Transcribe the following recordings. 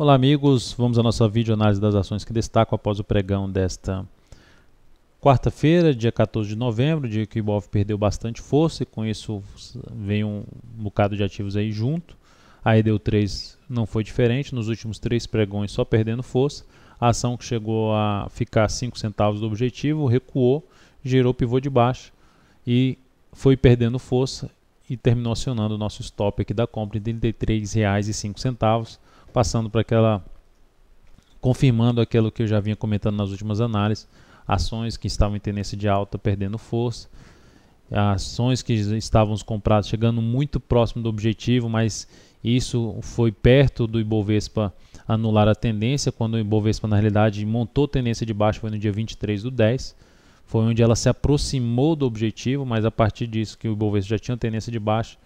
Olá amigos, vamos à nossa videoanálise das ações que destacam após o pregão desta quarta-feira, dia 14 de novembro, dia que o Ibov perdeu bastante força e com isso veio um bocado de ativos aí junto. A EDU3 não foi diferente, nos últimos 3 pregões só perdendo força. A ação que chegou a ficar 5 centavos do objetivo, recuou, gerou pivô de baixa e foi perdendo força e terminou acionando o nosso stop aqui da compra em R$ 33,05. Passando para confirmando aquilo que eu já vinha comentando nas últimas análises, ações que estavam em tendência de alta perdendo força, ações que estavam compradas chegando muito próximo do objetivo, mas isso foi perto do Ibovespa anular a tendência, quando o Ibovespa na realidade montou tendência de baixa foi no dia 23/10, foi onde ela se aproximou do objetivo, mas a partir disso que o Ibovespa já tinha tendência de baixa,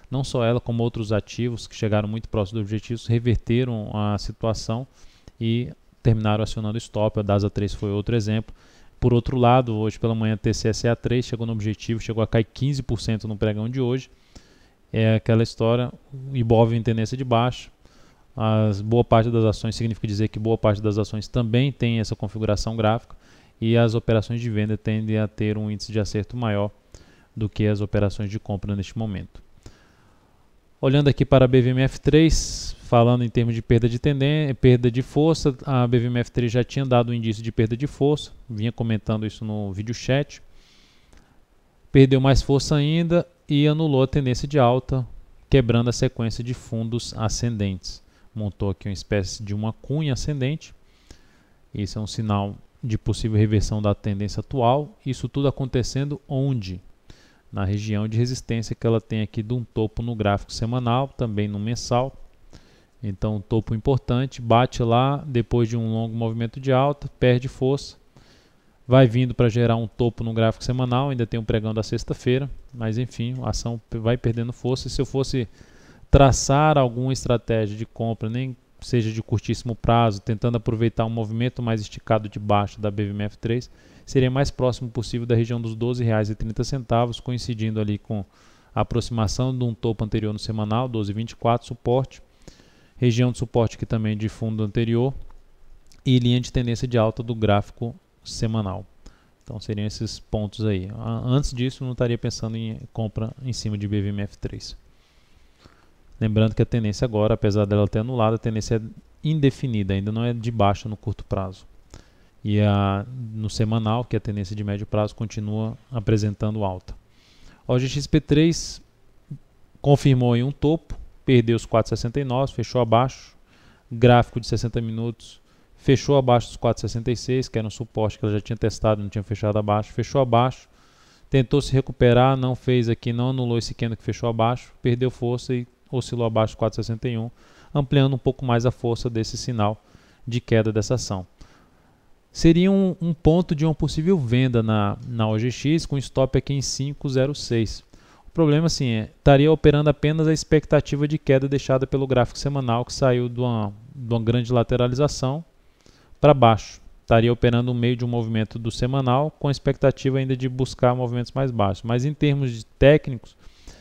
não só ela, como outros ativos que chegaram muito próximo do objetivo, reverteram a situação e terminaram acionando stop. A DASA 3 foi outro exemplo. Por outro lado, hoje pela manhã, a TCSA 3 chegou no objetivo, chegou a cair 15% no pregão de hoje. É aquela história, o Ibov em tendência de baixa. Boa parte das ações significa dizer que boa parte das ações também tem essa configuração gráfica e as operações de venda tendem a ter um índice de acerto maior do que as operações de compra neste momento. Olhando aqui para a BVMF3, falando em termos de perda de tendência, perda de força, a BVMF3 já tinha dado um indício de perda de força, vinha comentando isso no vídeo chat. Perdeu mais força ainda e anulou a tendência de alta, quebrando a sequência de fundos ascendentes. Montou aqui uma espécie de uma cunha ascendente. Isso é um sinal de possível reversão da tendência atual. Isso tudo acontecendo onde? Na região de resistência que ela tem aqui de um topo no gráfico semanal, também no mensal. Então, um topo importante, bate lá, depois de um longo movimento de alta, perde força, vai vindo para gerar um topo no gráfico semanal, ainda tem um pregão da sexta-feira, mas enfim, a ação vai perdendo força. Se eu fosse traçar alguma estratégia de compra, nem seja de curtíssimo prazo, tentando aproveitar um movimento mais esticado de baixa da BVMF3, seria mais próximo possível da região dos R$ 12,30, coincidindo ali com a aproximação de um topo anterior no semanal, 12,24, suporte, região de suporte aqui também de fundo anterior e linha de tendência de alta do gráfico semanal. Então seriam esses pontos aí. Antes disso, não estaria pensando em compra em cima de BVMF3. Lembrando que a tendência agora, apesar dela ter anulado, a tendência é indefinida, ainda não é de baixa no curto prazo. E no semanal, que é a tendência de médio prazo, continua apresentando alta. O GXP3 confirmou aí um topo, perdeu os 4,69, fechou abaixo. Gráfico de 60 minutos, fechou abaixo dos 4,66, que era um suporte que ela já tinha testado, não tinha fechado abaixo, fechou abaixo. Tentou se recuperar, não fez aqui, não anulou esse candle que fechou abaixo, perdeu força e oscilou abaixo de 4,61, ampliando um pouco mais a força desse sinal de queda dessa ação. Seria um ponto de uma possível venda na OGX com stop aqui em 5,06. O problema assim estaria operando apenas a expectativa de queda deixada pelo gráfico semanal, que saiu de uma grande lateralização para baixo. Estaria operando no meio de um movimento do semanal com a expectativa ainda de buscar movimentos mais baixos. Mas em termos de técnicos,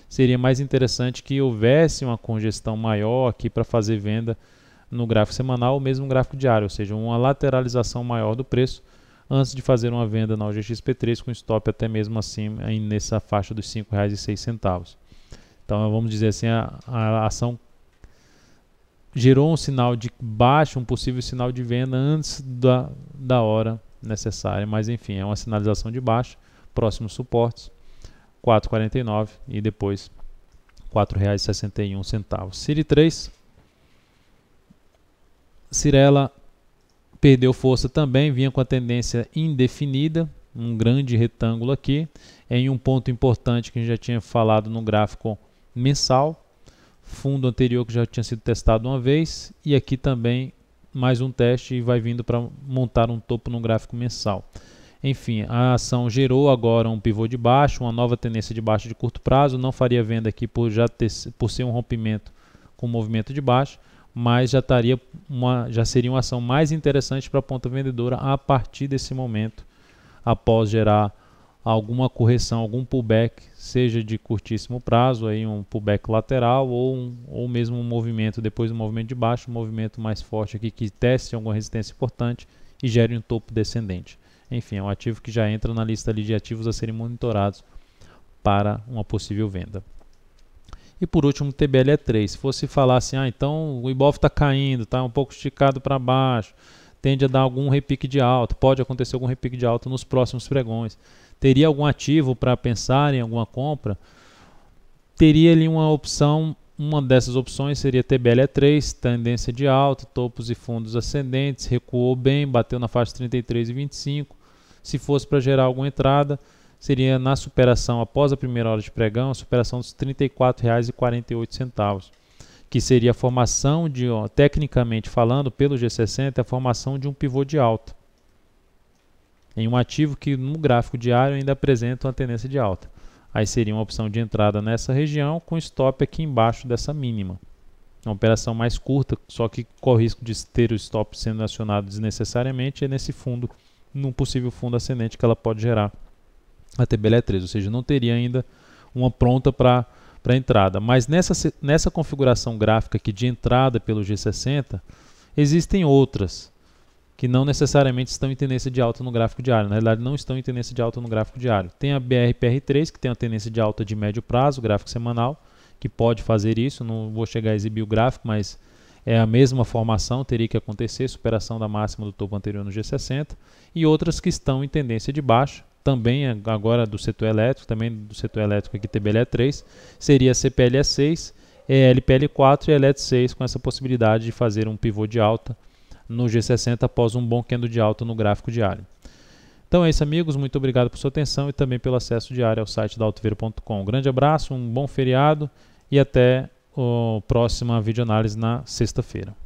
seria mais interessante que houvesse uma congestão maior aqui para fazer venda no gráfico semanal ou mesmo no gráfico diário, ou seja, uma lateralização maior do preço antes de fazer uma venda na OGXP3 com stop até mesmo assim nessa faixa dos R$ 5,06. Então vamos dizer assim, a ação gerou um sinal de baixa, um possível sinal de venda antes da hora necessária, mas enfim, é uma sinalização de baixa, próximos suportes 4,49 e depois R$ 4,61. CIRI 3, Cirela perdeu força também, vinha com a tendência indefinida, um grande retângulo aqui, em um ponto importante que a gente já tinha falado no gráfico mensal, fundo anterior que já tinha sido testado uma vez, e aqui também mais um teste e vai vindo para montar um topo no gráfico mensal. Enfim, a ação gerou agora um pivô de baixo, uma nova tendência de baixa de curto prazo, não faria venda aqui por ser um rompimento com movimento de baixa, mas já seria uma ação mais interessante para a ponta vendedora a partir desse momento, após gerar alguma correção, algum pullback, seja de curtíssimo prazo, aí um pullback lateral ou mesmo um movimento, depois do movimento de baixo, um movimento mais forte aqui que teste alguma resistência importante e gere um topo descendente. Enfim, é um ativo que já entra na lista ali de ativos a serem monitorados para uma possível venda. E por último, TBLE3. Se fosse falar assim, então o Ibov está caindo, está um pouco esticado para baixo, tende a dar algum repique de alta, pode acontecer algum repique de alta nos próximos pregões. Teria algum ativo para pensar em alguma compra? Teria ali uma opção, uma dessas opções seria TBLE3, tendência de alta, topos e fundos ascendentes, recuou bem, bateu na faixa 33,25. Se fosse para gerar alguma entrada, seria na superação após a primeira hora de pregão, a superação dos R$ 34,48, que seria a formação de, tecnicamente falando, pelo G60, a formação de um pivô de alta em um ativo que no gráfico diário ainda apresenta uma tendência de alta. Aí seria uma opção de entrada nessa região com stop aqui embaixo dessa mínima. Uma operação mais curta, só que corre risco de ter o stop sendo acionado desnecessariamente, é nesse fundo, num possível fundo ascendente que ela pode gerar a TBLE3, ou seja, não teria ainda uma pronta para entrada. Mas nessa configuração gráfica aqui de entrada pelo G60, existem outras que não necessariamente estão em tendência de alta no gráfico diário. Na realidade, não estão em tendência de alta no gráfico diário. Tem a BRPR3, que tem uma tendência de alta de médio prazo, gráfico semanal, que pode fazer isso. Não vou chegar a exibir o gráfico, mas é a mesma formação, teria que acontecer, superação da máxima do topo anterior no G60. E outras que estão em tendência de baixa, também agora do setor elétrico, também do setor elétrico aqui TBLE3, seria CPLE6, ELPL4 e ELET6, com essa possibilidade de fazer um pivô de alta no G60 após um bom candle de alta no gráfico diário. Então é isso, amigos, muito obrigado por sua atenção e também pelo acesso diário ao site da Altoveiro.com. Um grande abraço, um bom feriado e até a próxima videoanálise na sexta-feira.